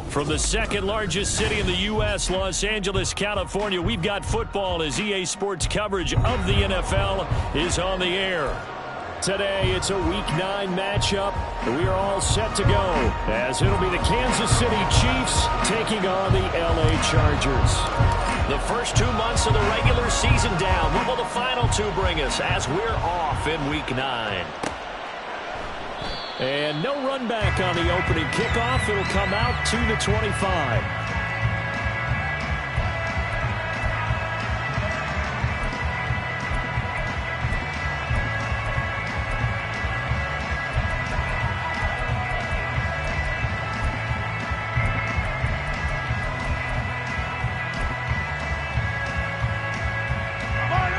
From the second largest city in the U.S., Los Angeles, California, we've got football as EA Sports coverage of the NFL is on the air. Today, it's a Week 9 matchup, and we are all set to go as it'll be the Kansas City Chiefs taking on the LA Chargers. The first 2 months of the regular season down. What will the final two bring us as we're off in Week 9? And no run back on the opening kickoff. It'll come out to the 25.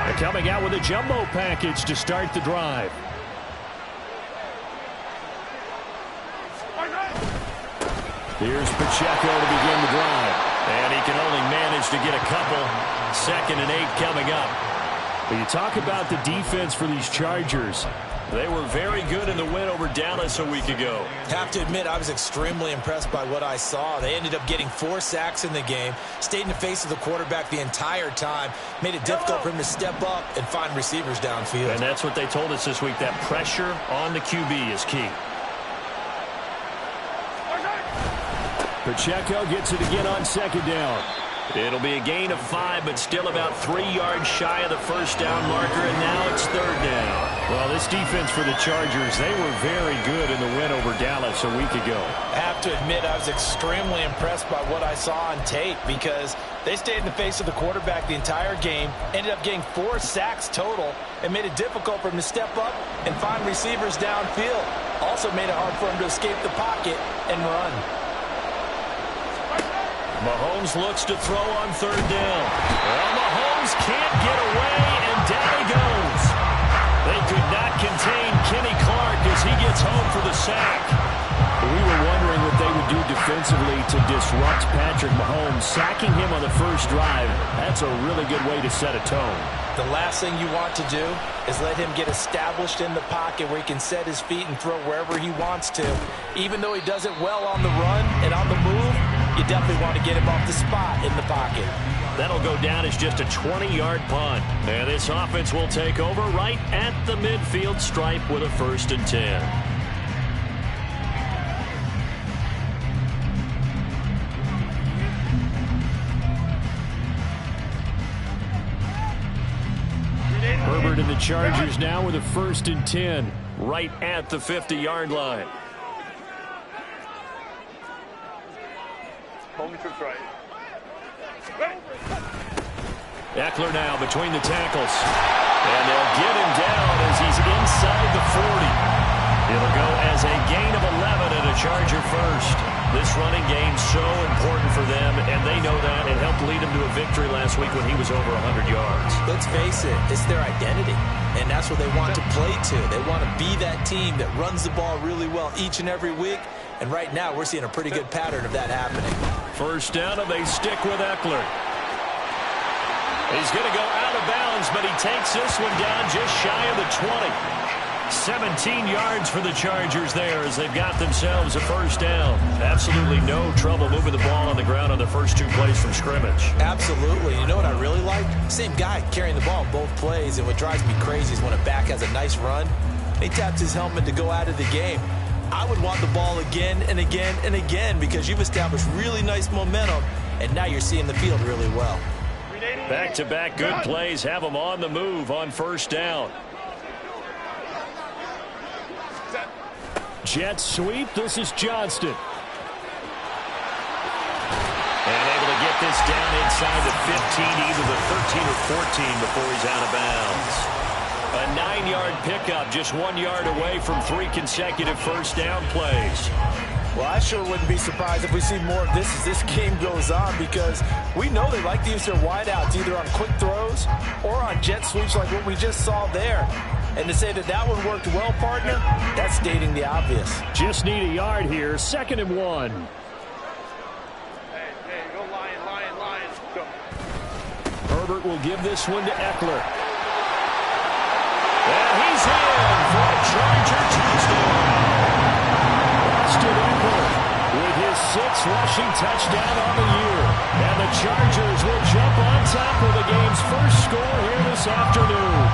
They're coming out with a jumbo package to start the drive. Here's Pacheco to begin the drive. And he can only manage to get a couple. 2nd and 8 coming up. When you talk about the defense for these Chargers, they were very good in the win over Dallas a week ago. Have to admit, I was extremely impressed by what I saw. They ended up getting 4 sacks in the game, stayed in the face of the quarterback the entire time, made it difficult for him to step up and find receivers downfield. And that's what they told us this week, that pressure on the QB is key. Pacheco gets it again on 2nd down. It'll be a gain of 5, but still about 3 yards shy of the first down marker, and now it's 3rd down. Well, this defense for the Chargers, they were very good in the win over Dallas a week ago. I have to admit, I was extremely impressed by what I saw on tape because they stayed in the face of the quarterback the entire game, ended up getting 4 sacks total, and made it difficult for him to step up and find receivers downfield. Also made it hard for him to escape the pocket and run. Mahomes looks to throw on 3rd down. Well, Mahomes can't get away, and down he goes. They could not contain Kenny Clark as he gets home for the sack. We were wondering what they would do defensively to disrupt Patrick Mahomes. Sacking him on the first drive, that's a really good way to set a tone. The last thing you want to do is let him get established in the pocket where he can set his feet and throw wherever he wants to. Even though he does it well on the run and on the move, you definitely want to get him off the spot in the pocket. That'll go down as just a 20-yard punt. And this offense will take over right at the midfield stripe with a 1st and 10. Herbert and the Chargers now with a 1st and 10 right at the 50-yard line. Eckler now between the tackles. And they'll get him down as he's inside the 40. It'll go as a gain of 11 and a Charger first. This running game so important for them, and they know that. It helped lead them to a victory last week when he was over 100 yards. Let's face it, it's their identity, and that's what they want to play to. They want to be that team that runs the ball really well each and every week, and right now we're seeing a pretty good pattern of that happening. 1st down, and they stick with Eckler. He's going to go out of bounds, but he takes this one down just shy of the 20. 17 yards for the Chargers there as they've got themselves a 1st down. Absolutely no trouble moving the ball on the ground on the first 2 plays from scrimmage. Absolutely. You know what I really like? Same guy carrying the ball in both plays, and what drives me crazy is when a back has a nice run, he taps his helmet to go out of the game. I would want the ball again and again and again because you've established really nice momentum, and now you're seeing the field really well. Back-to-back good plays have them on the move on 1st down. Jet sweep. This is Johnston. And able to get this down inside the 15, either the 13 or 14 before he's out of bounds. A 9-yard pickup, just 1 yard away from 3 consecutive 1st down plays. Well, I sure wouldn't be surprised if we see more of this as this game goes on, because we know they like to use their wideouts either on quick throws or on jet sweeps like what we just saw there. And to say that that one worked well, partner, that's stating the obvious. Just need a yard here, 2nd and 1. Hey, go Lion, go. Herbert will give this one to Eckler. And he's in for a Charger touchdown. Austin Eckler with his 6th rushing touchdown on the year. And the Chargers will jump on top of the game's first score here this afternoon.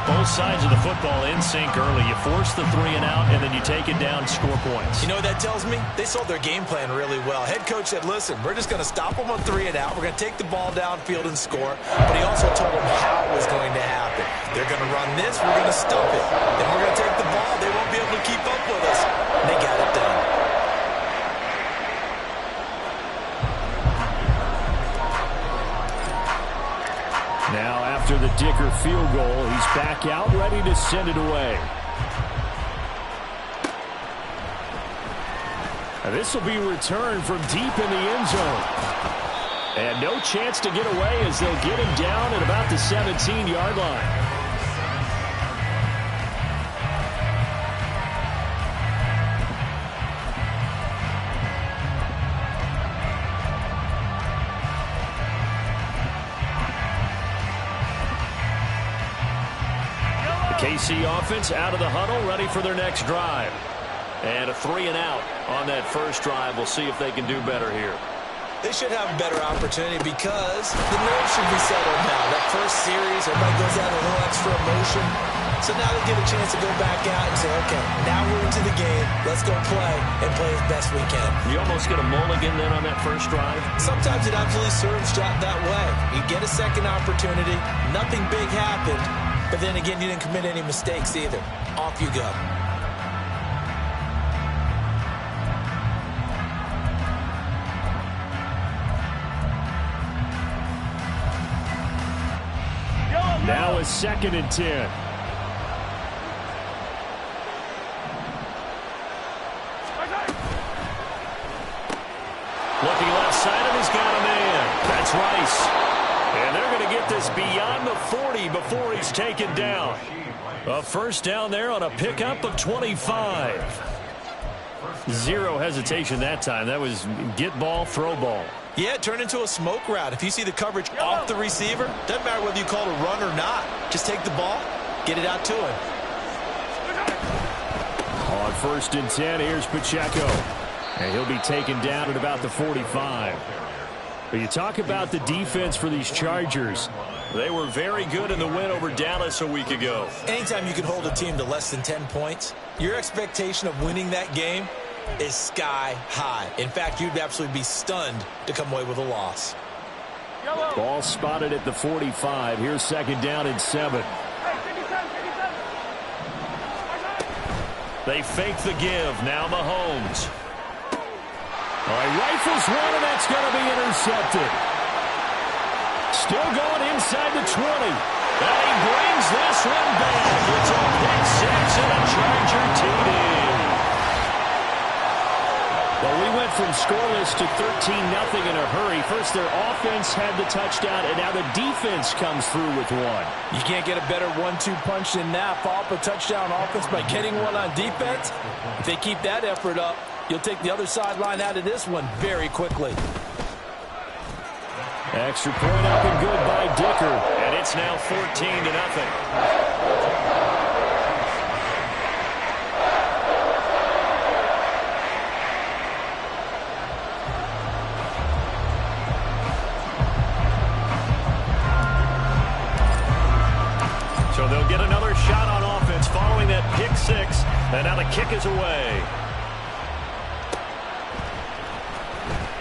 Both sides of the football in sync early. You force the 3 and out, and then you take it down, score points. You know what that tells me? They sold their game plan really well. Head coach said, listen, we're just going to stop them on 3 and out. We're going to take the ball downfield and score. But he also told them how it was going to happen. They're going to run this. We're going to stop it. Then we're going to take the ball. They won't be able to keep up with us. And they got it done. Now, after the Dicker field goal, he's back out, ready to send it away. And this will be returned from deep in the end zone. And no chance to get away as they'll get him down at about the 17-yard line. KC offense out of the huddle, ready for their next drive. And a 3 and out on that first drive. We'll see if they can do better here. They should have a better opportunity because the nerves should be settled now. That first series, everybody goes out a little extra emotion. So now they get a chance to go back out and say, okay, now we're into the game. Let's go play and play as best we can. You almost get a mulligan then on that first drive? Sometimes it absolutely serves that way. You get a second opportunity. Nothing big happened. But then again, you didn't commit any mistakes either. Off you go. Now it's 2nd and 10. Looking left side of, he's got a man. That's Rice. And they're going to get this beyond the 40 before he's taken down. A first down there on a pickup of 25. Zero hesitation that time. That was get ball, throw ball. Yeah, it turned into a smoke route. If you see the coverage off the receiver, doesn't matter whether you call it a run or not. Just take the ball, get it out to him. On 1st and 10, here's Pacheco. And he'll be taken down at about the 45. But you talk about the defense for these Chargers. They were very good in the win over Dallas a week ago. Anytime you can hold a team to less than 10 points, your expectation of winning that game is sky high. In fact, you'd absolutely be stunned to come away with a loss. Ball spotted at the 45. Here's 2nd down and 7. They fake the give. Now Mahomes. All right, rifles one, and that's going to be intercepted. Still going inside the 20. And he brings this one back. It's a pick 6 and a Charger TD. Well, we went from scoreless to 13-0 in a hurry. First, their offense had the touchdown, and now the defense comes through with one. You can't get a better 1-2 punch than that. Follow up a touchdown offense by getting one on defense. If they keep that effort up, you'll take the other sideline out of this one very quickly. Extra point up and good by Dicker. And it's now 14-0. So they'll get another shot on offense following that pick 6. And now the kick is away.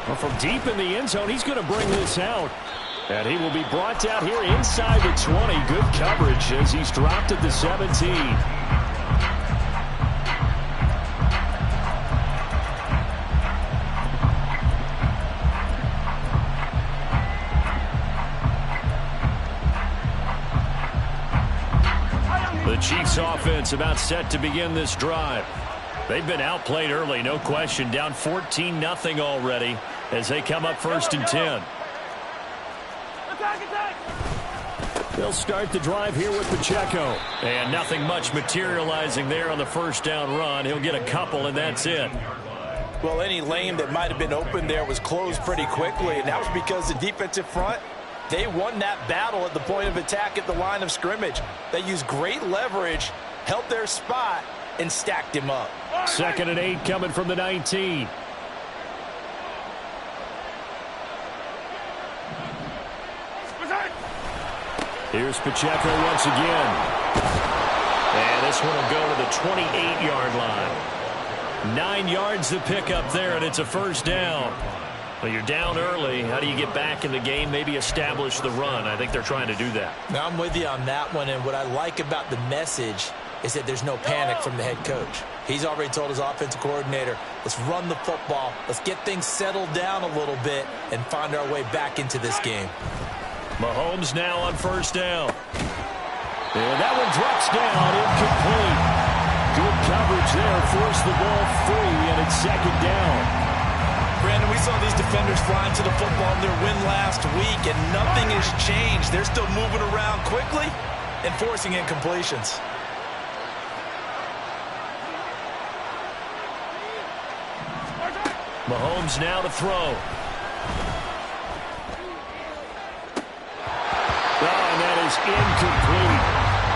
Well, from deep in the end zone, he's going to bring this out. And he will be brought down here inside the 20. Good coverage as he's dropped at the 17. The Chiefs offense about set to begin this drive. They've been outplayed early, no question. Down 14-0 already as they come up 1st and 10. They'll start the drive here with Pacheco. And nothing much materializing there on the first down run. He'll get a couple, and that's it. Well, any lane that might have been open there was closed pretty quickly, and that was because the defensive front, they won that battle at the point of attack at the line of scrimmage. They used great leverage, held their spot, and stacked him up. 2nd and 8 coming from the 19. Here's Pacheco once again. And this one will go to the 28-yard line. 9 yards to pick up there, and it's a first down. Well, you're down early. How do you get back in the game, maybe establish the run? I think they're trying to do that. Now, I'm with you on that one, and what I like about the message is that there's no panic from the head coach. He's already told his offensive coordinator, let's run the football, let's get things settled down a little bit and find our way back into this game. Mahomes now on first down. And that one drops down, incomplete. Good coverage there, forced the ball free, and it's 2nd down. Brandon, we saw these defenders flying to the football in their win last week, and nothing has changed. They're still moving around quickly and forcing incompletions. Mahomes now to throw. And that is incomplete.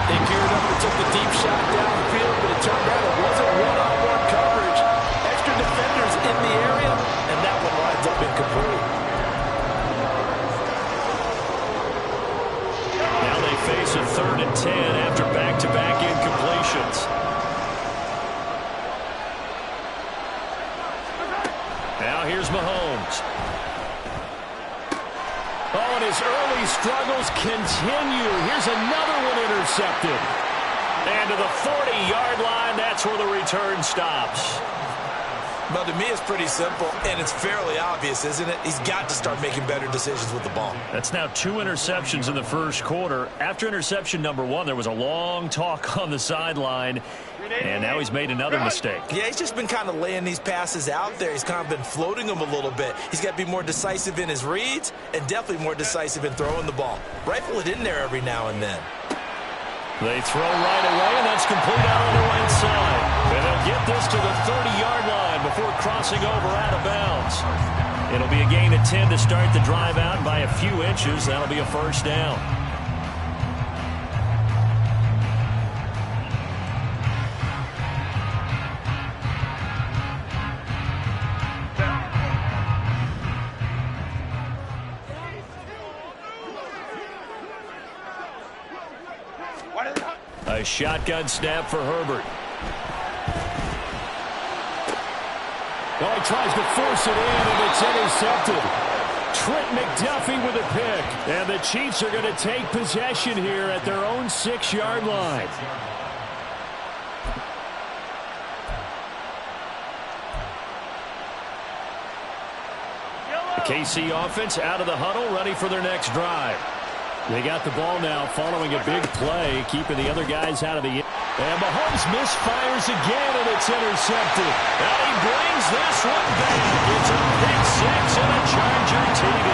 They geared up and took the deep shot downfield, but it turned out it wasn't one-on-one coverage. Extra defenders in the area, and that one lines up incomplete. Now they face a 3rd and 10 after back-to-back incompletions. Now here's Mahomes. Oh, and his early struggles continue. Here's another one intercepted. And to the 40-yard line, that's where the return stops. Well, to me, it's pretty simple, and it's fairly obvious, isn't it? He's got to start making better decisions with the ball. That's now 2 interceptions in the first quarter. After interception number 1, there was a long talk on the sideline, and now he's made another mistake. Yeah, he's just been kind of laying these passes out there. He's kind of been floating them a little bit. He's got to be more decisive in his reads and definitely more decisive in throwing the ball. Rifle it in there every now and then. They throw right away, and that's complete out on the right side. And they'll get this to the 30-yard line before crossing over out of bounds. It'll be a gain of 10 to start the drive out by a few inches. That'll be a first down. A shotgun snap for Herbert. Oh, he tries to force it in, and it's intercepted. Trent McDuffie with a pick. And the Chiefs are going to take possession here at their own 6-yard line. The KC offense out of the huddle, ready for their next drive. They got the ball now following a big play, keeping the other guys out of the... And Mahomes misfires again, and it's intercepted. And he brings this one back. It's a pick six and a Charger TD.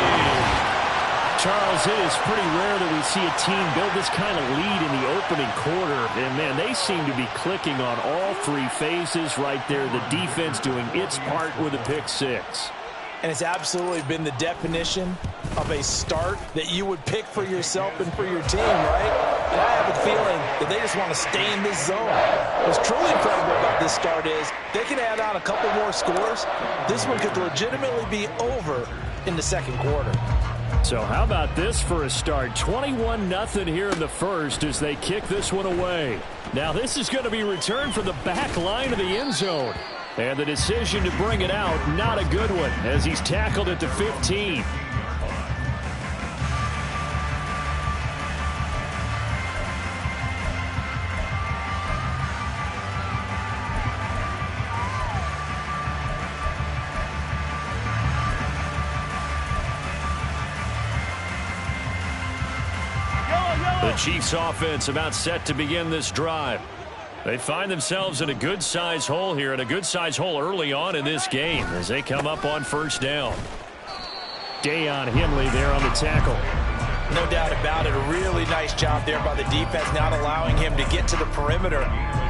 Charles, it is pretty rare that we see a team build this kind of lead in the opening quarter. And, man, they seem to be clicking on all 3 phases right there. The defense doing its part with a pick six. And it's absolutely been the definition of a start that you would pick for yourself and for your team, right? And I have a feeling that they just want to stay in this zone. What's truly incredible about this start is they can add on a couple more scores. This one could legitimately be over in the second quarter. So how about this for a start? 21-0 here in the first as they kick this one away. Now this is going to be returned from the back line of the end zone. And the decision to bring it out, not a good one, as he's tackled at the 15. The Chiefs offense about set to begin this drive. They find themselves in a good-size hole here, and a good-size hole early on in this game as they come up on first down. Dayon Henley there on the tackle. No doubt about it. A really nice job there by the defense, not allowing him to get to the perimeter.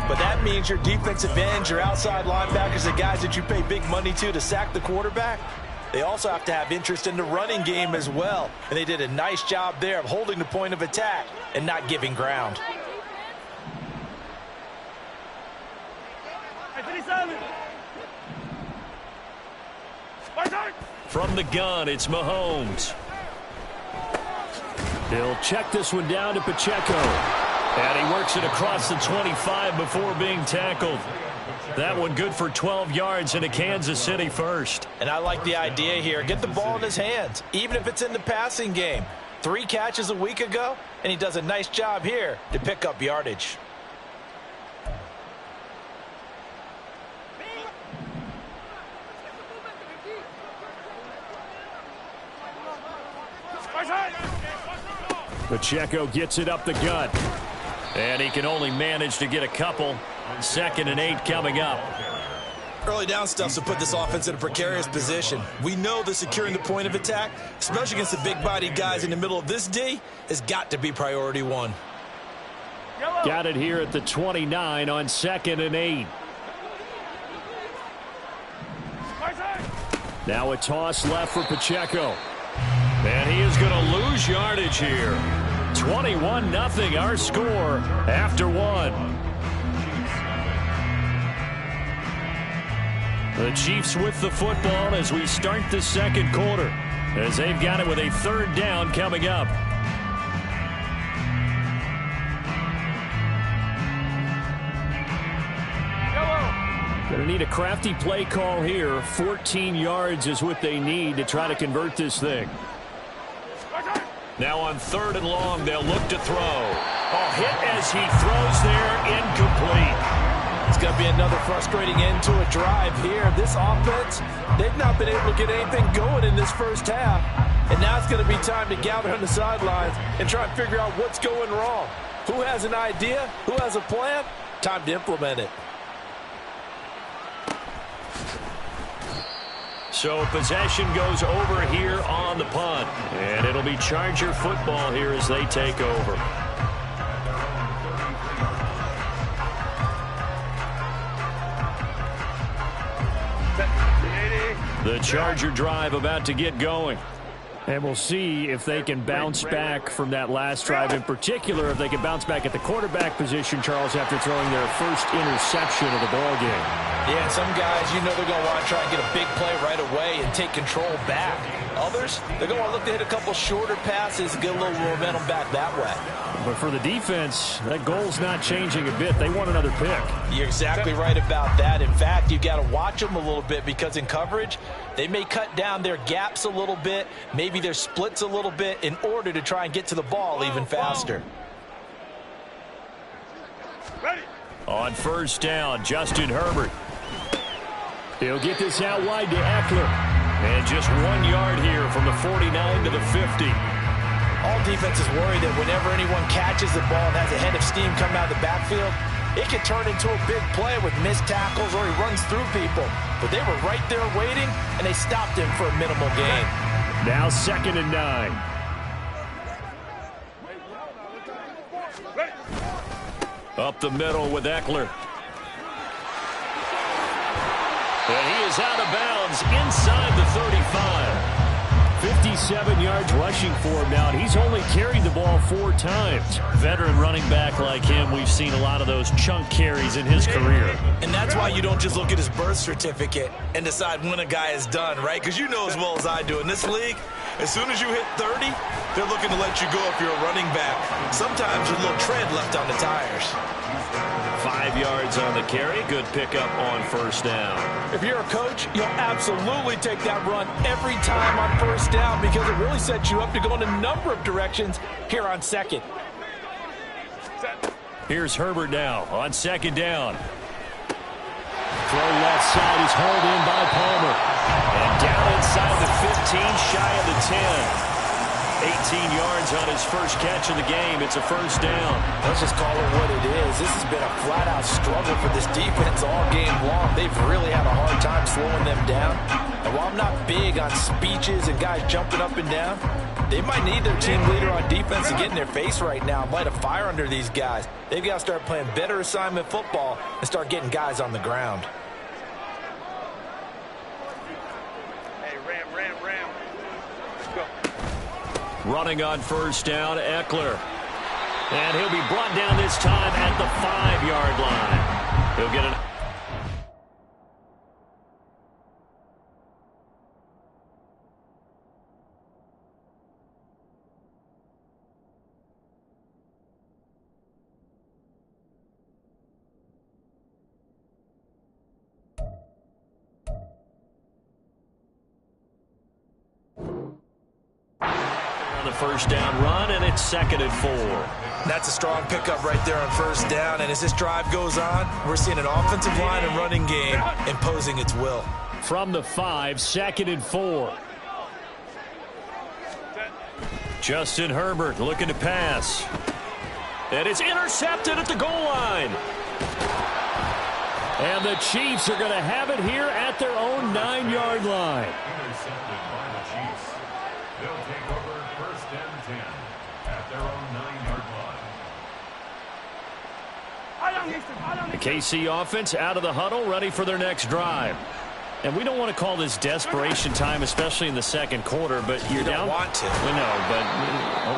But that means your defensive ends, your outside linebackers, the guys that you pay big money to sack the quarterback, they also have to have interest in the running game as well. And they did a nice job there of holding the point of attack and not giving ground. From the gun, it's Mahomes. He'll check this one down to Pacheco. And he works it across the 25 before being tackled. That one good for 12 yards and a Kansas City first. And I like the idea here. Get the ball in his hands, even if it's in the passing game. 3 catches a week ago, and he does a nice job here to pick up yardage. Pacheco gets it up the gut. And he can only manage to get a couple. 2nd and 8 coming up. Early down stuff to put this offense in a precarious position. We know that securing the point of attack, especially against the big-bodied guys in the middle of this D, has got to be priority 1. Got it here at the 29 on 2nd and 8. Now a toss left for Pacheco. And he is going to lose yardage here. 21-0 our score after 1. The Chiefs with the football as we start the second quarter, as they've got it with a 3rd down coming up. Going to need a crafty play call here. 14 yards is what they need to try to convert this thing. Now on 3rd and long, they'll look to throw. Oh, hit as he throws there, incomplete. It's going to be another frustrating end to a drive here. This offense, they've not been able to get anything going in this first half. And now it's going to be time to gather on the sidelines and try and figure out what's going wrong. Who has an idea? Who has a plan? Time to implement it. So possession goes over here on the punt. And it'll be Charger football here as they take over. The Charger drive about to get going. And we'll see if they can bounce back from that last drive. In particular, if they can bounce back at the quarterback position, Charles, after throwing their first interception of the ballgame. Yeah, and some guys, you know they're going to want to try and get a big play right away and take control back. Others, they're going to look to hit a couple shorter passes and get a little momentum back that way. But for the defense, that goal's not changing a bit. They want another pick. You're exactly right about that. In fact, you've got to watch them a little bit because in coverage, they may cut down their gaps a little bit, maybe their splits a little bit in order to try and get to the ball even faster. Ready. On first down, Justin Herbert. He'll get this out wide to Eckler. And just 1 yard here from the 49 to the 50. All defenses worry that whenever anyone catches the ball and has a head of steam come out of the backfield, it can turn into a big play with missed tackles or he runs through people. But they were right there waiting, and they stopped him for a minimal gain. Now 2nd and 9. Up the middle with Eckler. And he is out of bounds inside the 35. 57 yards rushing for him now. He's only carried the ball 4 times. Veteran running back like him, we've seen a lot of those chunk carries in his career. And that's why you don't just look at his birth certificate and decide when a guy is done, right? Because you know as well as I do, in this league, as soon as you hit 30, they're looking to let you go if you're a running back. Sometimes with a little tread left on the tires. 5 yards on the carry. Good pickup on first down. If you're a coach, you'll absolutely take that run every time on first down because it really sets you up to go in a number of directions here on second. Here's Herbert now on 2nd down. Throw left side is hauled in by Palmer. And down inside the 15, shy of the 10. 18 yards on his first catch of the game. It's a first down. Let's just call it what it is. This has been a flat-out struggle for this defense all game long. They've really had a hard time slowing them down. And while I'm not big on speeches and guys jumping up and down, they might need their team leader on defense to get in their face right now and light a fire under these guys. They've got to start playing better assignment football and start getting guys on the ground. Hey, ram. Let's go. Running on first down, Eckler. And he'll be brought down this time at the 5-yard line. He'll get an... first down run, and it's 2nd and 4. That's a strong pickup right there on first down, and as this drive goes on, we're seeing an offensive line and running game imposing its will. From the 5, 2nd and 4. Justin Herbert looking to pass. And it's intercepted at the goal line. And the Chiefs are going to have it here at their own 9-yard line. Intercepted by the Chiefs. They'll take over 1st and 10 at their own 9-yard line. The KC offense out of the huddle, ready for their next drive. And we don't want to call this desperation time, especially in the second quarter, but you're down. You don't want to. No, but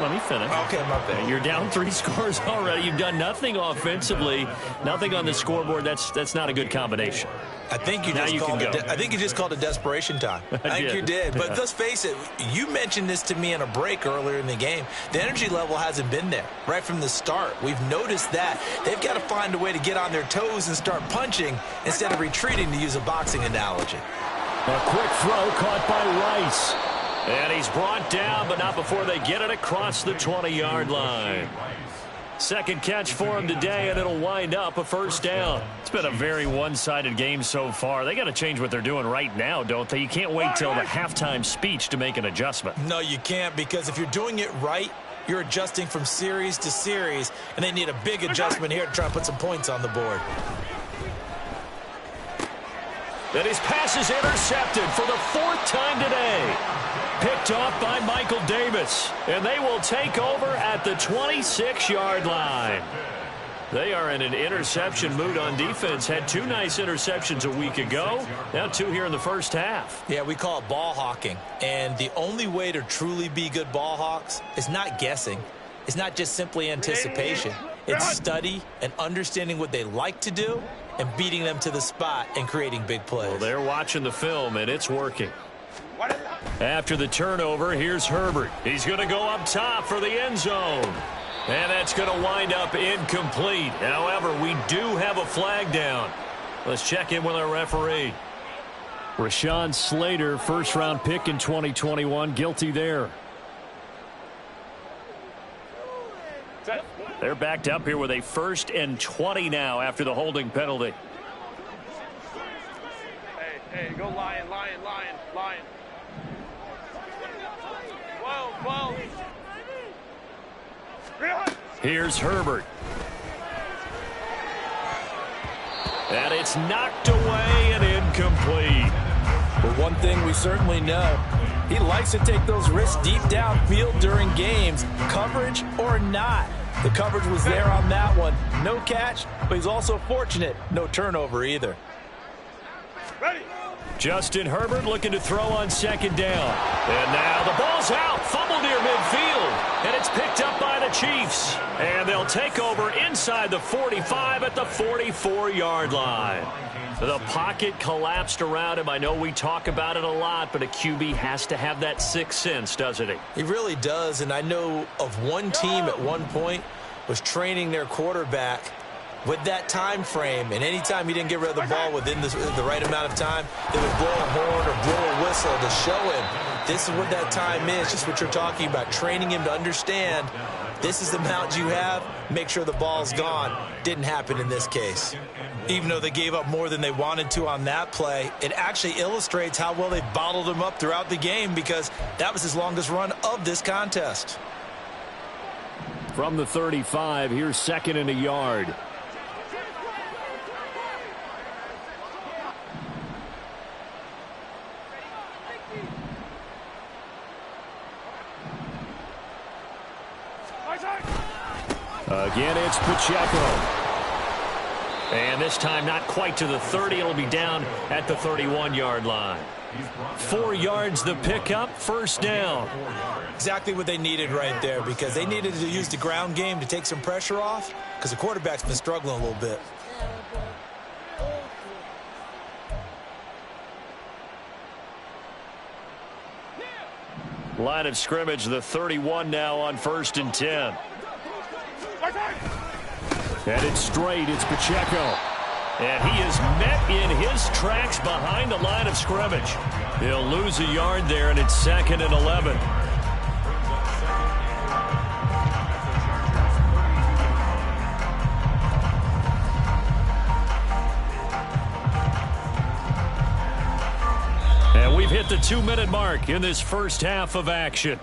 let me finish. Okay, my bad. You're down 3 scores already. You've done nothing offensively, nothing on the scoreboard. That's not a good combination. I think you just called it desperation time. I think you did. But let's face it, you mentioned this to me in a break earlier in the game. The energy level hasn't been there right from the start. We've noticed that. They've got to find a way to get on their toes and start punching instead of retreating, to use a boxing analogy. A quick throw caught by Rice. And he's brought down, but not before they get it across the 20-yard line. Second catch for him today, and it'll wind up a first down. It's been a very one-sided game so far. They got to change what they're doing right now, don't they? You can't wait till the halftime speech to make an adjustment. No, you can't, because if you're doing it right, you're adjusting from series to series, and they need a big adjustment here to try and put some points on the board. And his pass is intercepted for the 4th time today. Picked off by Michael Davis. And they will take over at the 26-yard line. They are in an interception mood on defense. Had 2 nice interceptions a week ago. Now 2 here in the first half. Yeah, we call it ball hawking. And the only way to truly be good ball hawks is not guessing. It's not just simply anticipation. It's study and understanding what they like to do and beating them to the spot and creating big plays. Well, they're watching the film, and it's working. After the turnover, here's Herbert. He's going to go up top for the end zone. And that's going to wind up incomplete. However, we do have a flag down. Let's check in with our referee. Rashawn Slater, first-round pick in 2021, guilty there. They're backed up here with a 1st and 20 now after the holding penalty. Hey, go lion. Whoa. Here's Herbert. And it's knocked away and incomplete. But one thing we certainly know, he likes to take those risks deep downfield during games, coverage or not. The coverage was there on that one. No catch, but he's also fortunate. No turnover either. Ready. Justin Herbert looking to throw on 2nd down. And now the ball's out. Fumble near midfield. And it's picked up by the Chiefs. And they'll take over inside the 45 at the 44-yard line. The pocket collapsed around him. I know we talk about it a lot, but a QB has to have that 6th sense, doesn't he? He really does, and I know of one team at one point was training their quarterback with that time frame, and anytime he didn't get rid of the ball within the right amount of time, they would blow a horn or blow a whistle to show him This is what that time is, just what you're talking about, training him to understand this is the amount you have, make sure the ball's gone. Didn't happen in this case. Even though they gave up more than they wanted to on that play, it actually illustrates how well they bottled him up throughout the game because that was his longest run of this contest. From the 35, here's 2nd and a yard. Again, it's Pacheco. And this time not quite to the 30. It'll be down at the 31-yard line. 4 yards the pickup, first down. Exactly what they needed right there because they needed to use the ground game to take some pressure off because the quarterback's been struggling a little bit. Line of scrimmage, the 31 now on 1st and 10. Headed straight, it's Pacheco. And he is met in his tracks behind the line of scrimmage. He'll lose a yard there, and it's 2nd and 11. And we've hit the 2-minute mark in this first half of action.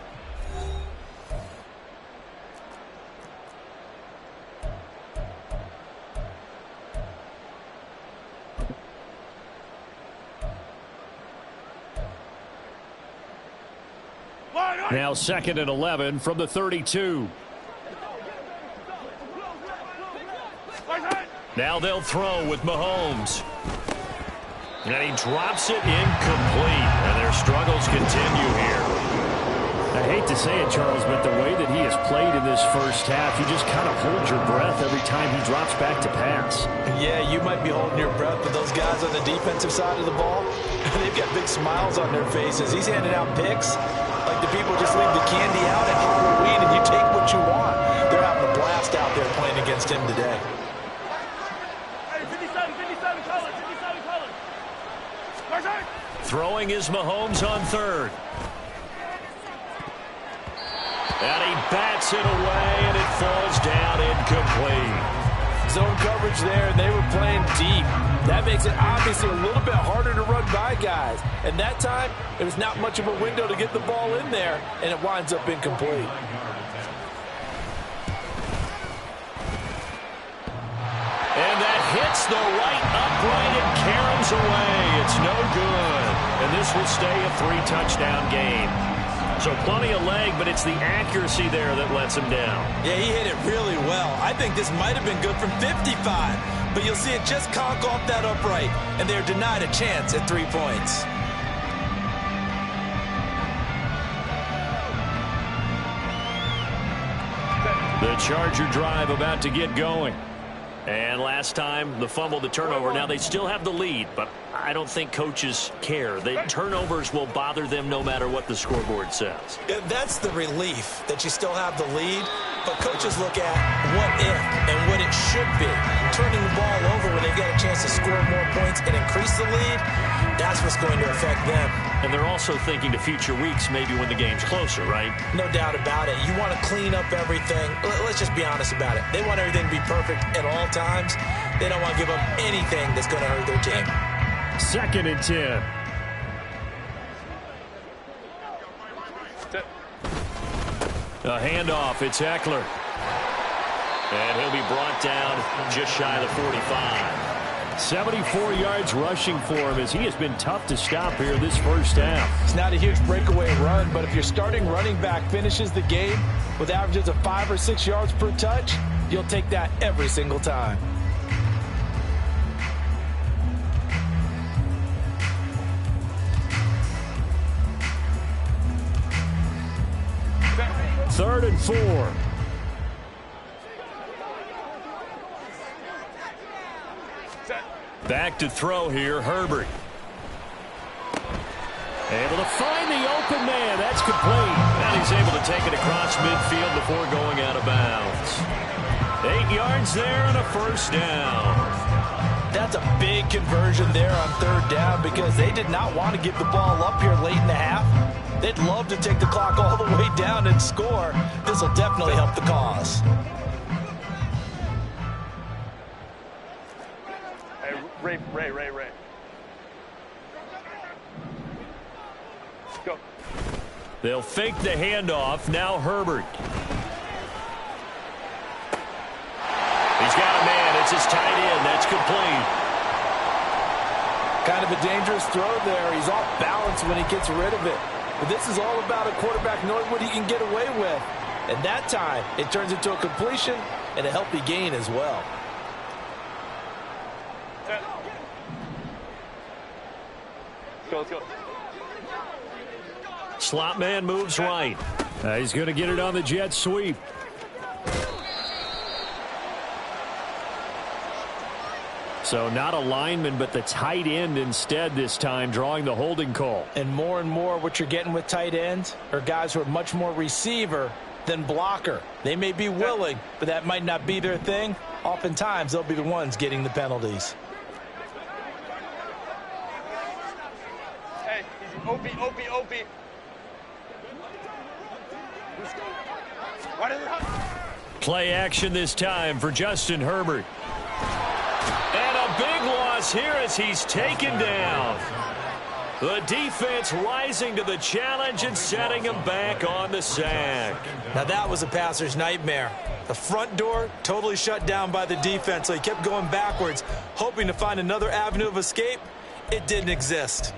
Now 2nd and 11 from the 32. Now they'll throw with Mahomes. And he drops it incomplete. And their struggles continue here. I hate to say it, Charles, but the way that he has played in this first half, you just kind of hold your breath every time he drops back to pass. Yeah, you might be holding your breath, but those guys on the defensive side of the ball, they've got big smiles on their faces. He's handing out picks like the people just leave the candy out at Halloween and you take what you want. They're having a blast out there playing against him today. Hey, 57 colors. Throwing is Mahomes on 3rd. And he bats it away, and it falls down incomplete. Zone coverage there, and they were playing deep. That makes it obviously a little bit harder to run by guys. And that time, it was not much of a window to get the ball in there, and it winds up incomplete. And that hits the right upright and caroms away. It's no good. And this will stay a 3-touchdown game. So plenty of leg, but it's the accuracy there that lets him down. Yeah, he hit it really well. I think this might have been good from 55, but you'll see it just conk off that upright, and they're denied a chance at 3 points. The Charger drive about to get going. And last time, the fumble, the turnover. Now, they still have the lead, but I don't think coaches care. The turnovers will bother them no matter what the scoreboard says. Yeah, that's the relief, that you still have the lead. But coaches look at what if and what it should be. Turning the ball over when they've got a chance to score more points and increase the lead, that's what's going to affect them. And they're also thinking to future weeks, maybe when the game's closer, right? No doubt about it. You want to clean up everything. Let's just be honest about it. They want everything to be perfect at all times. They don't want to give up anything that's going to hurt their team. 2nd and 10. A handoff. It's Eckler. And he'll be brought down just shy of the 45. 74 yards rushing for him as he has been tough to stop here this first half. It's not a huge breakaway run, but if your starting running back finishes the game with averages of 5 or 6 yards per touch, you'll take that every single time. Third and 4. Back to throw here, Herbert. Able to find the open man. That's complete. And he's able to take it across midfield before going out of bounds. 8 yards there and a first down. That's a big conversion there on 3rd down because they did not want to give the ball up here late in the half. They'd love to take the clock all the way down and score. This will definitely help the cause. Hey, Ray. Let's go. They'll fake the handoff. Now Herbert. He's got a man. It's his tight end. That's complete. Kind of a dangerous throw there. He's off balance when he gets rid of it. But this is all about a quarterback knowing what he can get away with. And that time, it turns into a completion and a healthy gain as well. Let's go. Slot man moves right. He's going to get it on the jet sweep. So not a lineman, but the tight end instead this time, drawing the holding call. And more what you're getting with tight ends are guys who are much more receiver than blocker. They may be willing, but that might not be their thing. Oftentimes, they'll be the ones getting the penalties. Hey, easy. OP. Play action this time for Justin Herbert. And a big loss here as he's taken down. The defense rising to the challenge and setting him back on the sack. Now that was a passer's nightmare. The front door totally shut down by the defense, so he kept going backwards, hoping to find another avenue of escape. It didn't exist.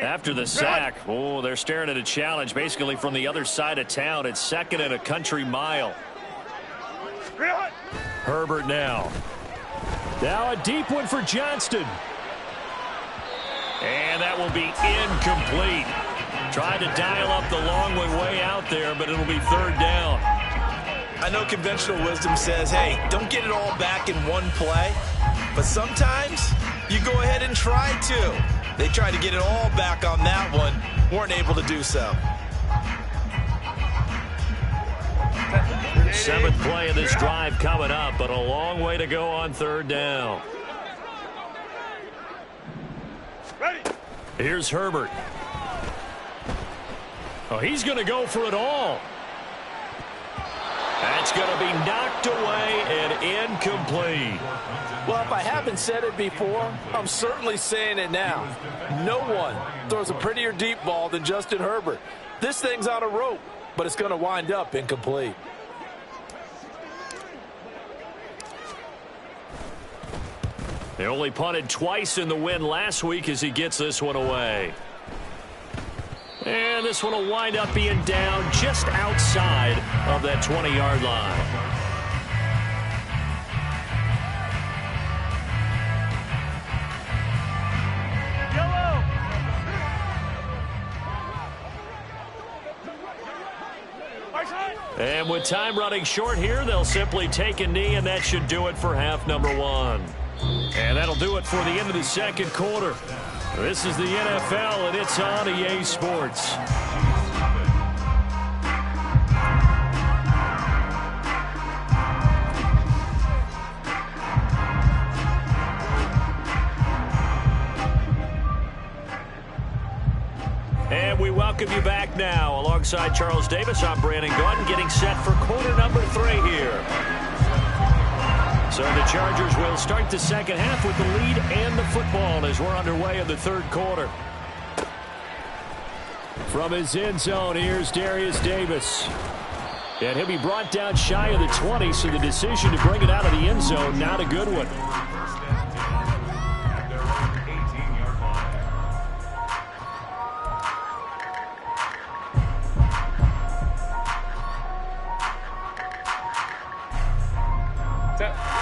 After the sack, they're staring at a challenge basically from the other side of town. It's second and a country mile. Herbert now. Now a deep one for Johnston. And that will be incomplete. Tried to dial up the long way out there, but it'll be third down. I know conventional wisdom says, hey, don't get it all back in one play. But sometimes you go ahead and try to. They tried to get it all back on that one. Weren't able to do so. Seventh play of this drive coming up, but a long way to go on third down. Ready. Here's Herbert. Oh, he's going to go for it all. That's going to be knocked away and incomplete. Well, if I haven't said it before, I'm certainly saying it now. No one throws a prettier deep ball than Justin Herbert. This thing's on a rope, but it's going to wind up incomplete. They only punted twice in the win last week as he gets this one away. And this one will wind up being down just outside of that 20-yard line. And with time running short here, they'll simply take a knee, and that should do it for half number one. And that'll do it for the end of the second quarter. This is the NFL, and it's on EA Sports. And we welcome you back now. Alongside Charles Davis, I'm Brandon Gordon, getting set for quarter number 3 here. So the Chargers will start the second half with the lead and the football as we're underway in the third quarter. From his end zone, here's Darius Davis. And he'll be brought down shy of the 20, so the decision to bring it out of the end zone, not a good one.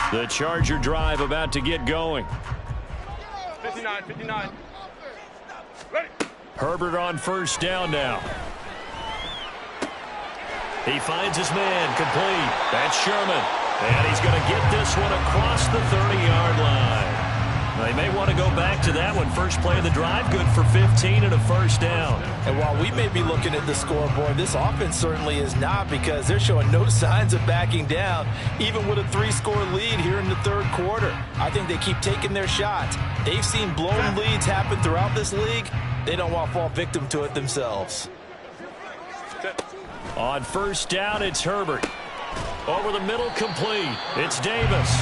The Charger drive about to get going. 59. Ready. Herbert on first down now. He finds his man, complete. That's Sherman. And he's going to get this one across the 30-yard line. They may want to go back to that one. First play of the drive, good for 15 and a first down. And while we may be looking at the scoreboard, this offense certainly is not, because they're showing no signs of backing down, even with a 3-score lead here in the third quarter. I think they keep taking their shots. They've seen blown leads happen throughout this league. They don't want to fall victim to it themselves. On first down, it's Herbert. Over the middle, complete. It's Davis.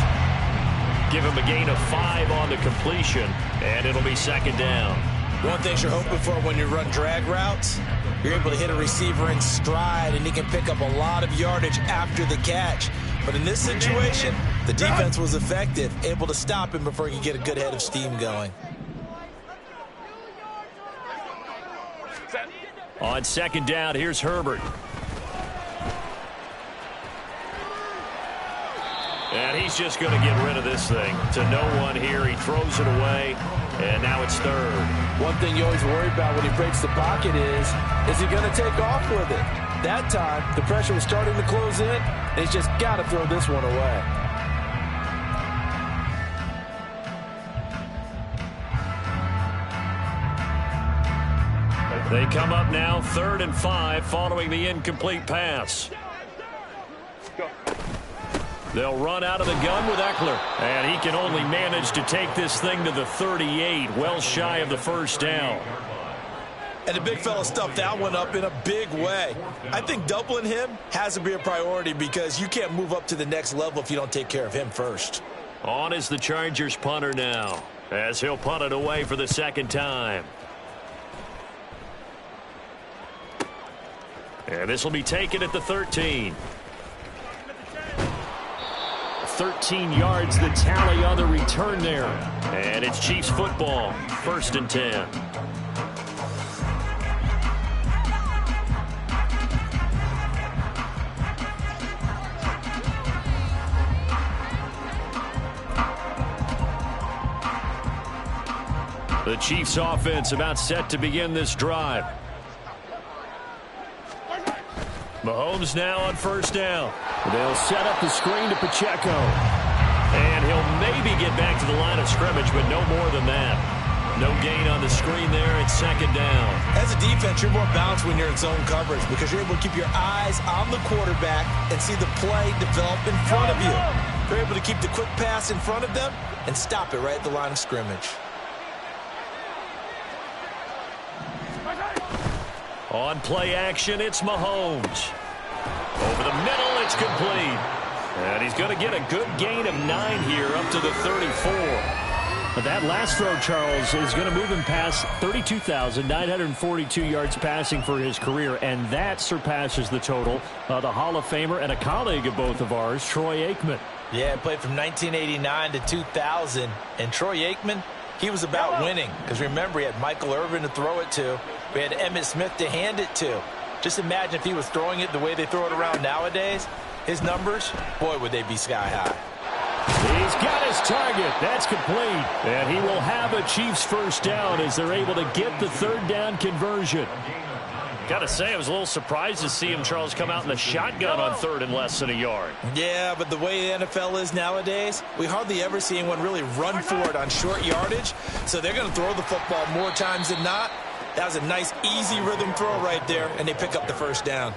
Give him a gain of 5 on the completion, and it'll be second down. One thing you're hoping for when you run drag routes, you're able to hit a receiver in stride, and he can pick up a lot of yardage after the catch. But in this situation, the defense was effective, able to stop him before he could get a good head of steam going. On second down, here's Herbert. And he's just going to get rid of this thing to no one here. He throws it away, and now it's third. One thing you always worry about when he breaks the pocket is he going to take off with it? That time, the pressure was starting to close in, and he's just got to throw this one away. They come up now, 3rd and 5, following the incomplete pass. They'll run out of the gun with Eckler, and he can only manage to take this thing to the 38, well shy of the first down. And the big fella stuffed that one up in a big way. I think doubling him has to be a priority, because you can't move up to the next level if you don't take care of him first. On is the Chargers punter now, as he'll punt it away for the second time. And this will be taken at the 13. 13 yards the tally on the return there. And it's Chiefs football, 1st and 10. The Chiefs offense about set to begin this drive. Mahomes now on first down. They'll set up the screen to Pacheco. And he'll maybe get back to the line of scrimmage, but no more than that. No gain on the screen there. It's second down. As a defense, you're more balanced when you're in zone coverage, because you're able to keep your eyes on the quarterback and see the play develop in front of you. You're able to keep the quick pass in front of them and stop it right at the line of scrimmage. On play action, it's Mahomes. Over the middle, it's complete. And he's going to get a good gain of 9 here, up to the 34. But that last throw, Charles, is going to move him past 32,942 yards passing for his career, and that surpasses the total of the Hall of Famer and a colleague of both of ours, Troy Aikman. Yeah, played from 1989 to 2000, and Troy Aikman, he was about winning, because remember, he had Michael Irvin to throw it to. We had Emmitt Smith to hand it to. Just imagine if he was throwing it the way they throw it around nowadays. His numbers, boy, would they be sky high. He's got his target. That's complete. And he will have a Chiefs first down as they're able to get the 3rd down conversion. Got to say, I was a little surprised to see him, Charles, come out in the shotgun on 3rd and less than a yard. Yeah, but the way the NFL is nowadays, we hardly ever see anyone really run for it on short yardage. So they're going to throw the football more times than not. That was a nice, easy rhythm throw right there, and they pick up the first down.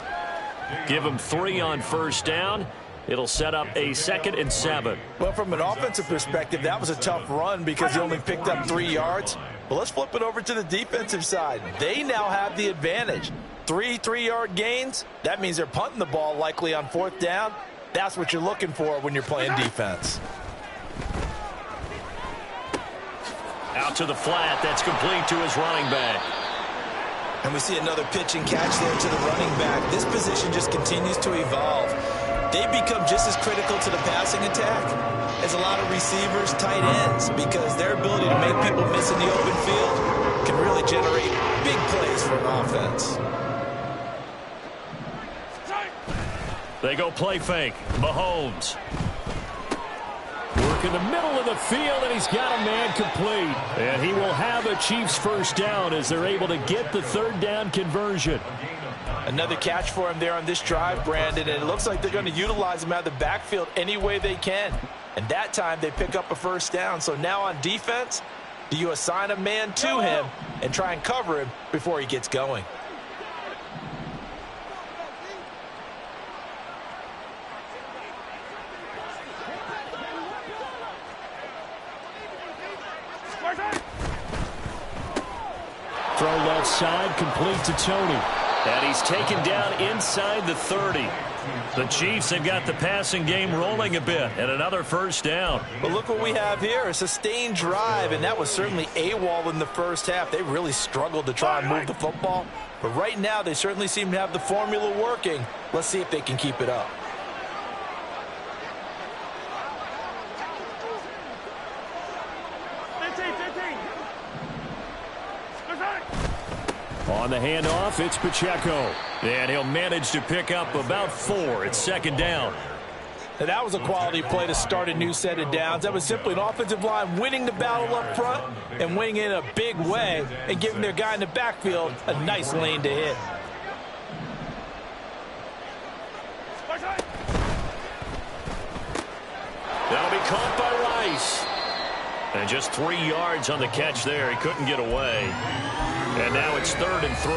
Give him 3 on first down. It'll set up a 2nd and 7. Well, from an offensive perspective, that was a tough run because he only picked up 3 yards. But let's flip it over to the defensive side. They now have the advantage. 3 3-yard gains. That means they're punting the ball likely on 4th down. That's what you're looking for when you're playing defense. Out to the flat. That's complete to his running back. And we see another pitch and catch there to the running back. This position just continues to evolve. They become just as critical to the passing attack as a lot of receivers, tight ends, because their ability to make people miss in the open field can really generate big plays for an offense. They go play fake. Mahomes. Work in the middle of the field, and he's got a man complete. And he will have a Chiefs first down as they're able to get the 3rd down conversion. Another catch for him there on this drive, Brandon, and it looks like they're going to utilize him out of the backfield any way they can. And that time they pick up a first down. So now on defense, do you assign a man to him and try and cover him before he gets going? Throw left side, complete to Tony. And he's taken down inside the 30. The Chiefs have got the passing game rolling a bit, and another first down. But look what we have here, a sustained drive, and that was certainly AWOL in the first half. They really struggled to try and move the football. But right now, they certainly seem to have the formula working. Let's see if they can keep it up. On the handoff, it's Pacheco. And he'll manage to pick up about 4. It's second down. Now that was a quality play to start a new set of downs. That was simply an offensive line winning the battle up front and winning in a big way and giving their guy in the backfield a nice lane to hit. That'll be caught by Rice. And just 3 yards on the catch there. He couldn't get away. And now it's 3rd and 3.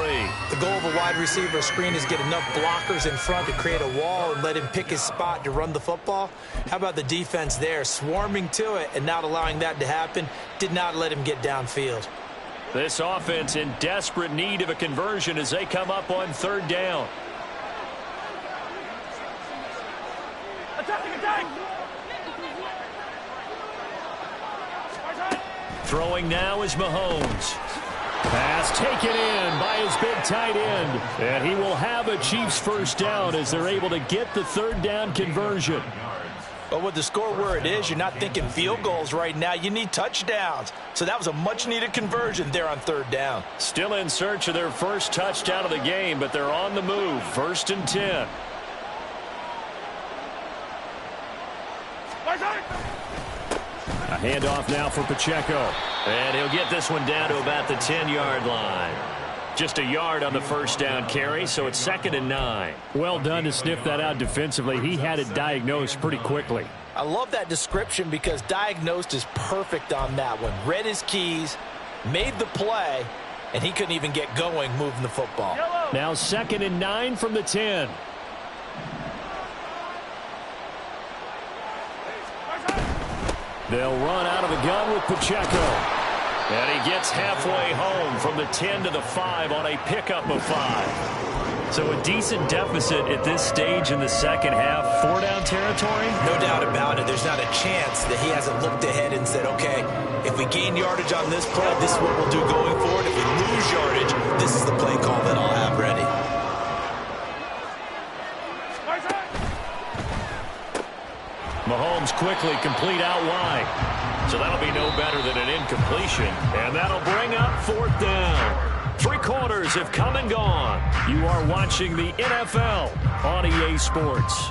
The goal of a wide receiver screen is get enough blockers in front to create a wall and let him pick his spot to run the football. How about the defense there, swarming to it and not allowing that to happen? Did not let him get downfield. This offense in desperate need of a conversion as they come up on 3rd down. Attack! Throwing now is Mahomes. Pass taken in by his big tight end. And he will have a Chiefs first down as they're able to get the 3rd down conversion. But with the score where it is, you're not thinking field goals right now. You need touchdowns. So that was a much-needed conversion there on 3rd down. Still in search of their first touchdown of the game, but they're on the move. 1st and 10. A handoff now for Pacheco. And he'll get this one down to about the 10-yard line. Just a yard on the first down carry, so it's 2nd and 9. Well done to sniff that out defensively. He had it diagnosed pretty quickly. I love that description because diagnosed is perfect on that one. Read his keys, made the play, and he couldn't even get going moving the football. Now 2nd and 9 from the 10. They'll run out of the gun with Pacheco. And he gets halfway home from the 10 to the 5 on a pickup of 5. So a decent deficit at this stage in the second half. 4-down territory? No doubt about it. There's not a chance that he hasn't looked ahead and said, okay, if we gain yardage on this play, this is what we'll do going forward. If we lose yardage, this is the play call that I'll have ready. Mahomes quickly complete out wide. So that'll be no better than an incompletion. And that'll bring up 4th down. 3 quarters have come and gone. You are watching the NFL on EA Sports.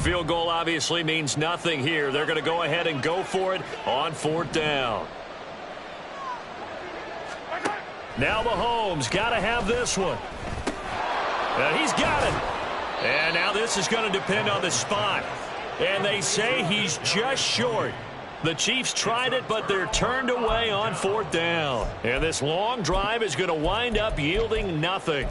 Field goal obviously means nothing here. They're going to go ahead and go for it on 4th down. Now Mahomes got to have this one. And he's got it. And now this is going to depend on the spot. And they say he's just short. The Chiefs tried it, but they're turned away on 4th down. And this long drive is going to wind up yielding nothing.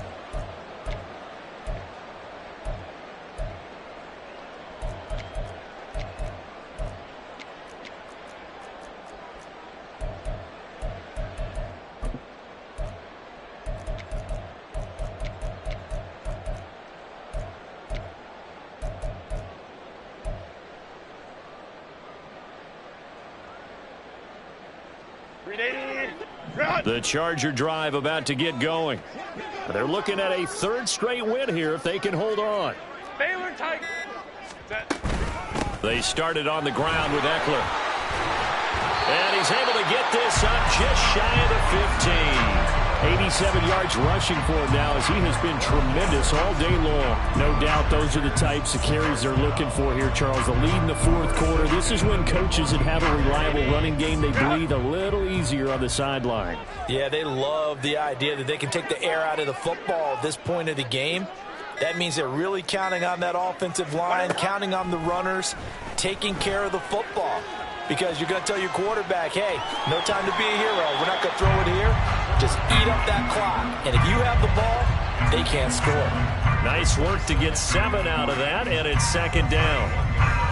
The Charger drive about to get going. They're looking at a 3rd straight win here if they can hold on. Baylor Tiger. They started on the ground with Eckler. And he's able to get this up just shy of the 15. 87 yards rushing for him now as he has been tremendous all day long. No doubt those are the types of carries they're looking for here, Charles. The lead in the fourth quarter. This is when coaches that have a reliable running game, they breathe a little easier on the sideline. Yeah, they love the idea that they can take the air out of the football at this point of the game. That means they're really counting on that offensive line, counting on the runners, taking care of the football. Because you're going to tell your quarterback, hey, no time to be a hero. We're not going to throw it here. Just eat up that clock. And if you have the ball, they can't score. Nice work to get 7 out of that, and it's second down.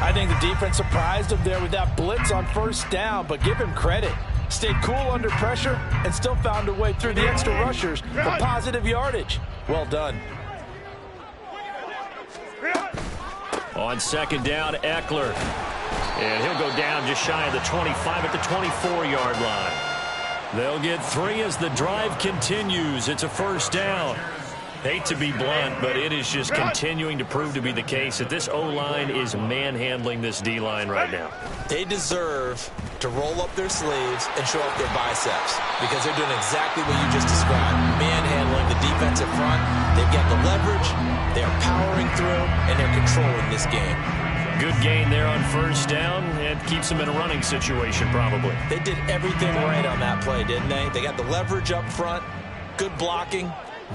I think the defense surprised him there with that blitz on first down, but give him credit. Stayed cool under pressure and still found a way through the extra rushers for positive yardage. Well done. On second down, Eckler. And he'll go down just shy of the 25 at the 24-yard line. They'll get 3 as the drive continues. It's a first down. Hate to be blunt, but it is just continuing to prove to be the case that this O-line is manhandling this D-line right now. They deserve to roll up their sleeves and show up their biceps because they're doing exactly what you just described, manhandling the defensive front. They've got the leverage, they're powering through, and they're controlling this game. Good gain there on first down, and keeps them in a running situation probably. They did everything right on that play, didn't they? They got the leverage up front, good blocking,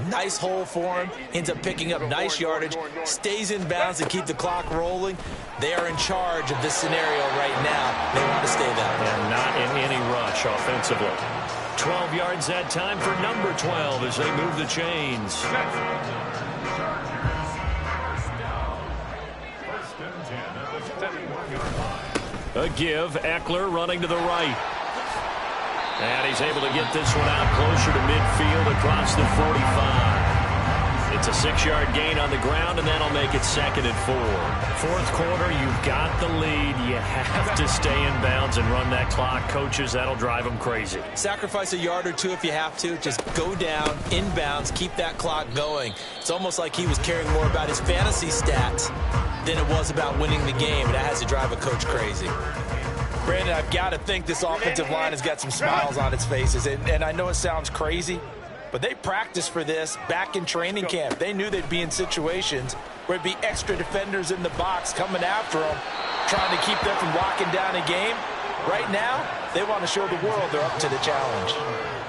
nice hole for him, ends up picking up nice yardage, stays in bounds and keep the clock rolling. They are in charge of this scenario right now. They want to stay that way. And not in any rush offensively. 12 yards that time for number 12 as they move the chains. A give, Eckler running to the right. And he's able to get this one out closer to midfield across the 45. It's a 6-yard gain on the ground, and that'll make it 2nd and 4. Fourth quarter, you've got the lead. You have to stay in bounds and run that clock. Coaches, that'll drive them crazy. Sacrifice a yard or two if you have to. Just go down, in bounds, keep that clock going. It's almost like he was caring more about his fantasy stats than it was about winning the game. That has to drive a coach crazy. Brandon, I've got to think this offensive line has got some smiles on its faces. And I know it sounds crazy, but they practiced for this back in training camp. They knew they'd be in situations where it'd be extra defenders in the box coming after them, trying to keep them from locking down a game. Right now, they want to show the world they're up to the challenge.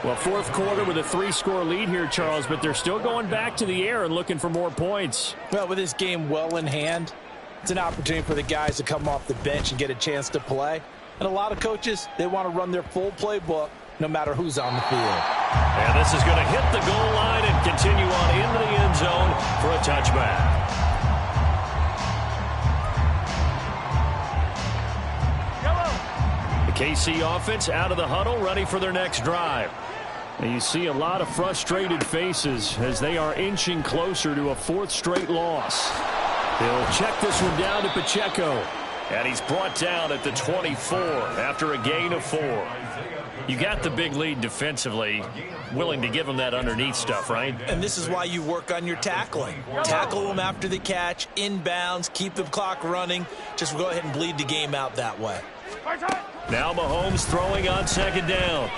Well, fourth quarter with a 3-score lead here, Charles, but they're still going back to the air and looking for more points. Well, with this game well in hand, it's an opportunity for the guys to come off the bench and get a chance to play. And a lot of coaches, they want to run their full playbook no matter who's on the field. And this is going to hit the goal line and continue on into the end zone for a touchback. The KC offense out of the huddle, ready for their next drive. And you see a lot of frustrated faces as they are inching closer to a 4th straight loss. He'll check this one down to Pacheco. And he's brought down at the 24 after a gain of 4. You got the big lead defensively, willing to give him that underneath stuff, right? And this is why you work on your tackling. Tackle them after the catch, inbounds, keep the clock running. Just go ahead and bleed the game out that way. Now Mahomes throwing on second down.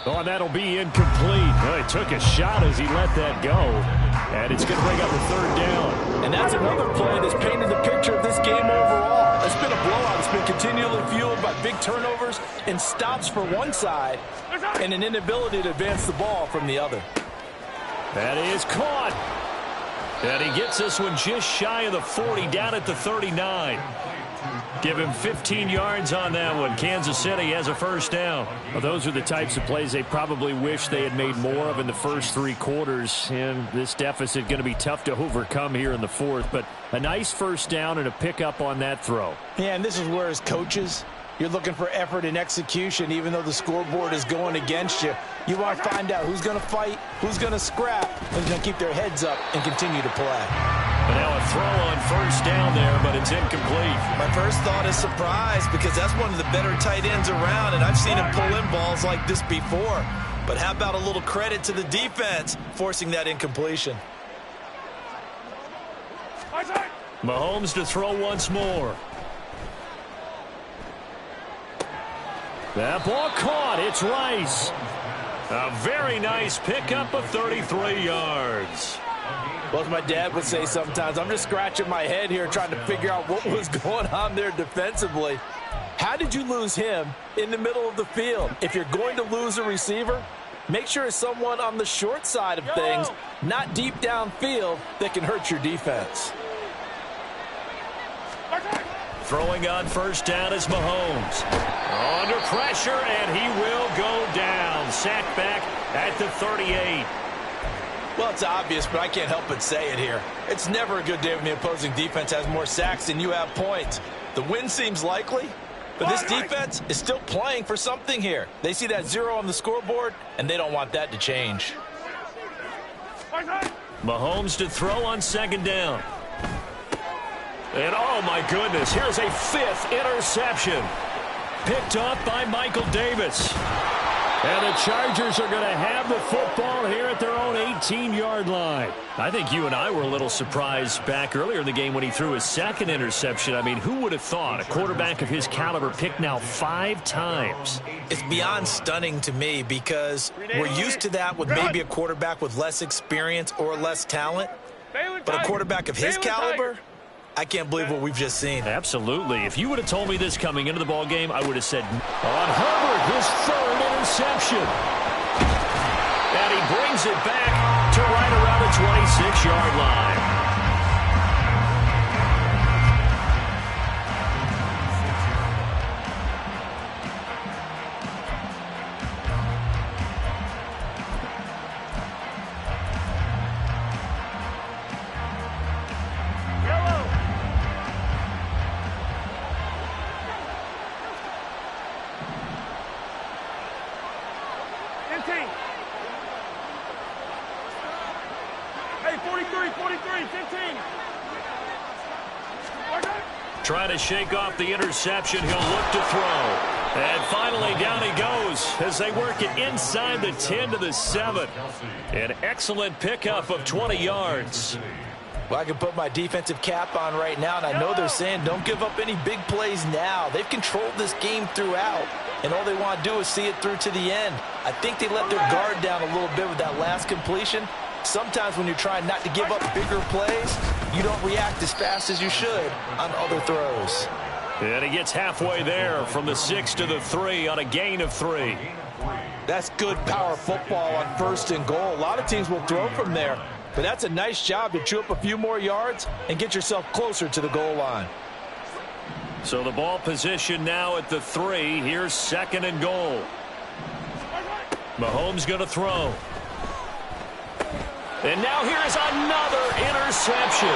Oh, and that'll be incomplete. Well, he took a shot as he let that go. And it's going to bring up a 3rd down. And that's another play that's painted the picture of this game overall. It's been a blowout. It's been continually fueled by big turnovers and stops for one side and an inability to advance the ball from the other. That is caught. And he gets this one just shy of the 40, down at the 39. Give him 15 yards on that one. Kansas City has a first down. Well, those are the types of plays they probably wish they had made more of in the first 3 quarters. And this deficit going to be tough to overcome here in the 4th. But a nice first down and a pickup on that throw. Yeah, and this is where as coaches, you're looking for effort and execution even though the scoreboard is going against you. You want to find out who's going to fight, who's going to scrap, and who's going to keep their heads up and continue to play. But now a throw on first down there, but it's incomplete. My first thought is surprise because that's one of the better tight ends around, and I've seen him pull in balls like this before. But how about a little credit to the defense forcing that incompletion? Mahomes to throw once more. That ball caught. It's Rice. A very nice pickup of 33 yards. Well, as my dad would say sometimes, I'm just scratching my head here trying to figure out what was going on there defensively. How did you lose him in the middle of the field? If you're going to lose a receiver, make sure it's someone on the short side of things, not deep downfield, that can hurt your defense. Throwing on first down is Mahomes. Under pressure, and he will go down. Sacked back at the 38. Well, it's obvious, but I can't help but say it here. It's never a good day when the opposing defense has more sacks than you have points. The win seems likely, but this defense is still playing for something here. They see that 0 on the scoreboard, and they don't want that to change. Mahomes to throw on second down. And, oh, my goodness, here's a 5th interception. Picked off by Michael Davis. And the Chargers are going to have the football here at their own 18-yard line. I think you and I were a little surprised back earlier in the game when he threw his 2nd interception. I mean, who would have thought a quarterback of his caliber picked now 5 times? It's beyond stunning to me because we're used to that with maybe a quarterback with less experience or less talent. But a quarterback of his caliber, I can't believe what we've just seen. Absolutely. If you would have told me this coming into the ball game, I would have said, on Herbert, his 3rd interception. And he brings it back to right around the 26-yard line. Trying to shake off the interception. He'll look to throw. And finally down he goes as they work it inside the 10 to the 7. An excellent pickup of 20 yards. Well, I can put my defensive cap on right now, and I know they're saying don't give up any big plays now. They've controlled this game throughout, and all they want to do is see it through to the end. I think they let their guard down a little bit with that last completion. Sometimes when you're trying not to give up bigger plays, you don't react as fast as you should on other throws. And he gets halfway there from the 6 to the 3 on a gain of 3. That's good power football on 1st and goal. A lot of teams will throw from there, but that's a nice job to chew up a few more yards and get yourself closer to the goal line. So the ball position now at the 3. Here's 2nd and goal. Mahomes going to throw. And now here is another interception.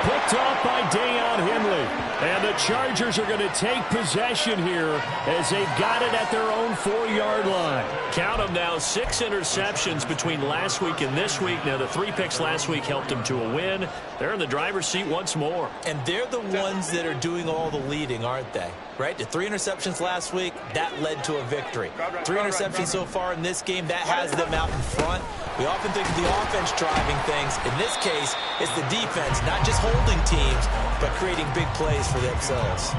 Picked off by Deion Henley. And the Chargers are going to take possession here as they've got it at their own 4-yard line. Count them now, 6 interceptions between last week and this week. Now, the 3 picks last week helped them to a win. They're in the driver's seat once more. And they're the ones that are doing all the leading, aren't they? Right? The 3 interceptions last week, that led to a victory. 3 interceptions so far in this game, that has them out in front. We often think of the offense driving things. In this case, it's the defense, not just holding teams, but creating big plays for themselves.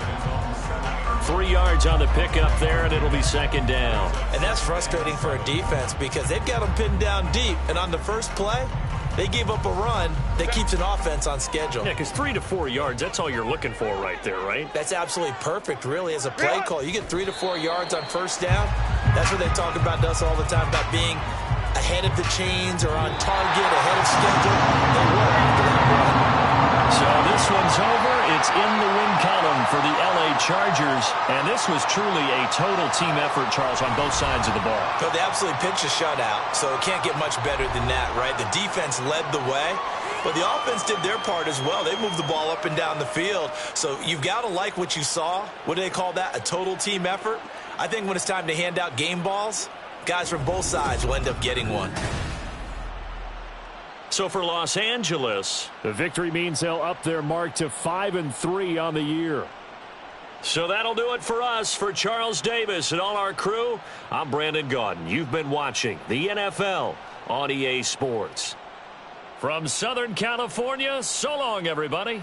3 yards on the pickup there, and it'll be 2nd down. And that's frustrating for a defense because they've got them pinned down deep. And on the first play, they gave up a run that keeps an offense on schedule. Yeah, because 3 to 4 yards, that's all you're looking for right there, right? That's absolutely perfect, really, as a play call. You get 3 to 4 yards on first down. That's what they talk about to us all the time, about being ahead of the chains or on target, ahead of schedule. They were after that run. So this one's over. It's in the win column for the LA Chargers. And this was truly a total team effort, Charles, on both sides of the ball. So they absolutely pitched a shutout, so it can't get much better than that, right? The defense led the way, but the offense did their part as well. They moved the ball up and down the field. So you've got to like what you saw. What do they call that? A total team effort? I think when it's time to hand out game balls, guys from both sides will end up getting one. So for Los Angeles, the victory means they'll up their mark to 5-3 on the year. So that'll do it for us. For Charles Davis and all our crew, I'm Brandon Gaudin. You've been watching the NFL on EA Sports. From Southern California, so long, everybody.